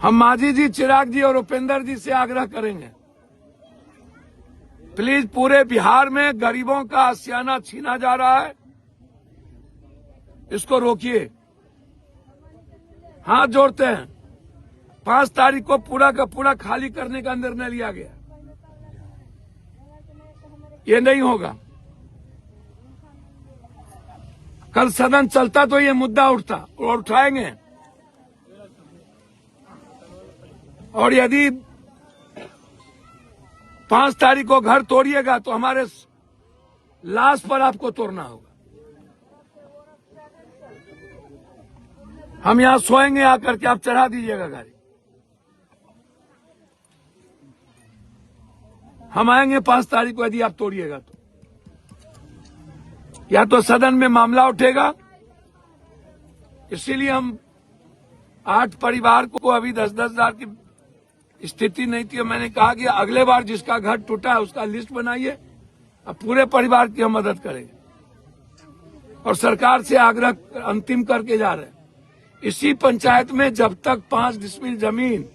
हम मांझी जी, चिराग जी और उपेंद्र जी से आग्रह करेंगे, प्लीज पूरे बिहार में गरीबों का आशियाना छीना जा रहा है, इसको रोकिए। हाथ जोड़ते हैं, 5 तारीख को पूरा का पूरा खाली करने का निर्णय लिया गया। ये नहीं होगा। कल सदन चलता तो ये मुद्दा उठता और उठाएंगे। और यदि 5 तारीख को घर तोड़िएगा तो हमारे लाश पर आपको तोड़ना होगा। हम यहां सोएंगे आकर के, आप चढ़ा दीजिएगा गाड़ी। हम आएंगे 5 तारीख को, यदि आप तोड़िएगा तो या तो सदन में मामला उठेगा। इसीलिए हम 8 परिवार को अभी 10-10 हजार की स्थिति नहीं थी। मैंने कहा कि अगले बार जिसका घर टूटा है उसका लिस्ट बनाइए, अब पूरे परिवार की हम मदद करेंगे। और सरकार से आग्रह अंतिम करके जा रहे हैं, इसी पंचायत में जब तक 5 डिसमिल जमीन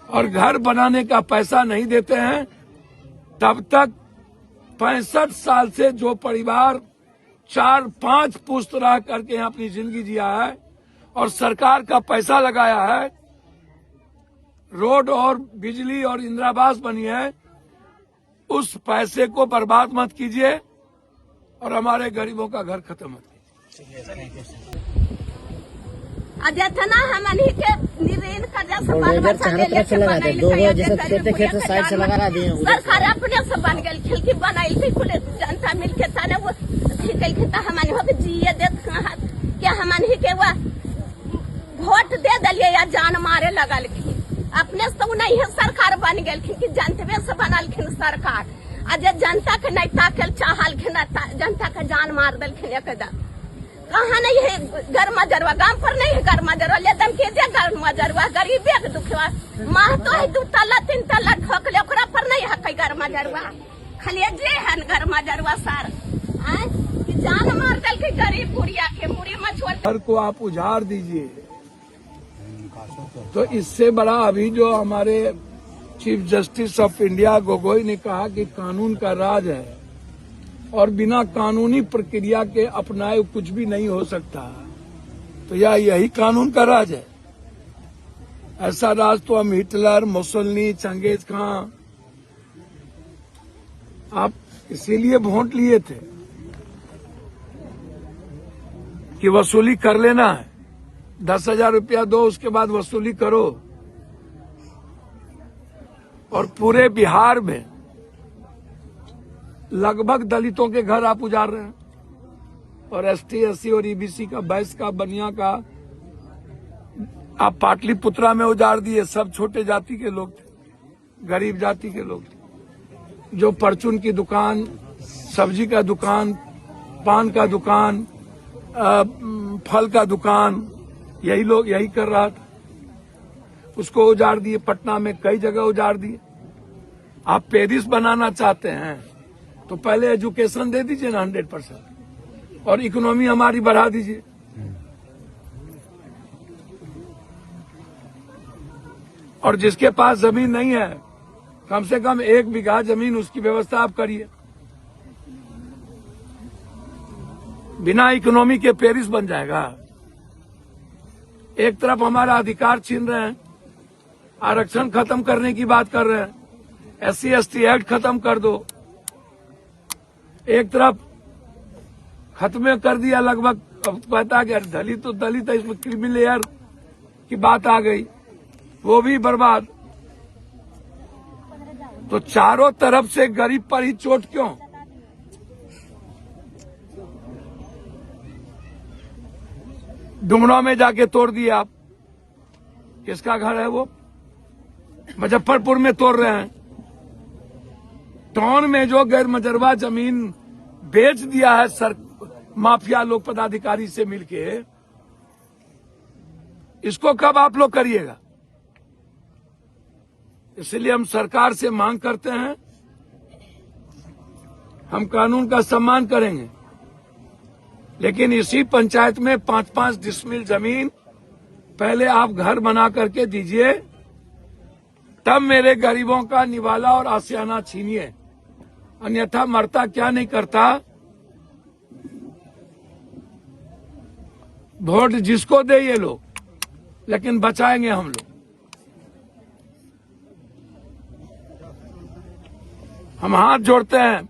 और घर बनाने का पैसा नहीं देते हैं, तब तक 65 साल से जो परिवार 4-5 पुश्त रह करके यहाँ अपनी जिंदगी जिया है और सरकार का पैसा लगाया है, रोड और बिजली और इंदिरा आवास बनी है, उस पैसे को बर्बाद मत कीजिए और हमारे गरीबों का घर खत्म मत कीजिए। अध्यक्ष ना हमनी के निरीन कर जैसे बाल बच्चा ले लेके बनाई दो जैसे छोटे खेत साइड से लगा दिए। सरकार अपने से बन गई, खिड़की बनाई थी, खुले जनता मिलके साले वो ठीक है। हमनी हो के जिए देत क्या हमनी के वो वोट दे दलिए या जान मारे लगल की। अपने से नहीं है सरकार बन गई कि जनता से बनलखिन सरकार। आज जनता के नहीं ताकल चाहलखिन, जनता के जान मार दलखिन एकदम। कहाँ नहीं है घर मजरवा, गांव पर नहीं है घर मजरवा, ले दम के दे घर मजरवा, गरीबे के दुखवा माह तो है 2 तल्ला 3 तल्ला ठोकले, ओकरा पर नहीं है कई घर मजरवा, खाली जे है घर मजरवा सार कि जान मार दल के गरीब बुढ़िया के मुड़ी में छोड़। घर को आप उजाड़ दीजिए तो इससे बड़ा अभी जो हमारे chief justice of India Gogoi ने कहा कि कानून का राज है और बिना कानूनी प्रक्रिया के अपनाए कुछ भी नहीं हो सकता, तो यही कानून का राज है। ऐसा राज तो हम हिटलर, मुसोलिनी, चंगेज खां, आप इसीलिए वोट लिए थे कि वसूली कर लेना है, 10,000 रुपया दो, उसके बाद वसूली करो। और पूरे बिहार में लगभग दलितों के घर आप उजाड़ रहे हैं, और ST, SC और EBC का, बैस का, बनिया का आप पाटलिपुत्रा में उजाड़ दिए। सब छोटे जाति के लोग थे, गरीब जाति के लोग थे, जो परचून की दुकान, सब्जी का दुकान, पान का दुकान, फल का दुकान, यही लोग यही कर रहा था, उसको उजाड़ दिए। पटना में कई जगह उजाड़ दिए। आप पेरिस बनाना चाहते हैं तो पहले एजुकेशन दे दीजिए ना 100% और इकोनॉमी हमारी बढ़ा दीजिए। और जिसके पास जमीन नहीं है, कम से कम 1 बीघा जमीन उसकी व्यवस्था आप करिए। बिना इकोनॉमी के पेरिस बन जाएगा। एक तरफ हमारा अधिकार छीन रहे हैं, आरक्षण खत्म करने की बात कर रहे हैं, SC ST एक्ट खत्म कर दो। एक तरफ खत्म कर दिया लगभग, अब कहता कि दलित तो दलित है, इसमें क्रीमी लेयर की बात आ गई, वो भी बर्बाद। तो चारों तरफ से गरीब पर ही चोट क्यों? डुमराव में जाके तोड़ दिए आप, किसका घर है वो? मुजफ्फरपुर में तोड़ रहे हैं। टाउन में जो गैर मजरवा जमीन बेच दिया है सर माफिया लोग पदाधिकारी से मिलके, इसको कब आप लोग करिएगा? इसलिए हम सरकार से मांग करते हैं, हम कानून का सम्मान करेंगे, लेकिन इसी पंचायत में 5-5 डिसमिल जमीन पहले आप घर बना करके दीजिए, तब मेरे गरीबों का निवाला और आशियाना छीनिए, अन्यथा मरता क्या नहीं करता। वोट जिसको दे ये लोग, लेकिन बचाएंगे हम लोग। हम हाथ जोड़ते हैं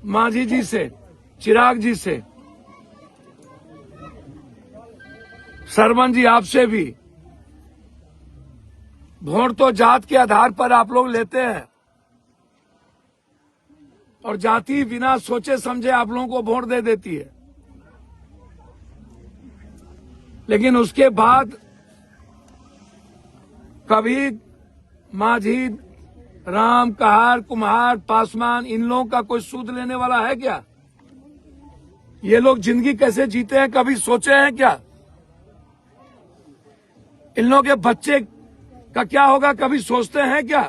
मांझी जी से, चिराग जी से, सरवन जी आपसे भी। वोट तो जात के आधार पर आप लोग लेते हैं, और जाति बिना सोचे समझे आप लोगों को वोट दे देती है। लेकिन उसके बाद कभी मांझी, राम, कहार, कुम्हार, पासवान, इन लोगों का कोई सूद लेने वाला है क्या? ये लोग जिंदगी कैसे जीते हैं कभी सोचे हैं क्या? इन लोगों के बच्चे का क्या होगा कभी सोचते हैं क्या?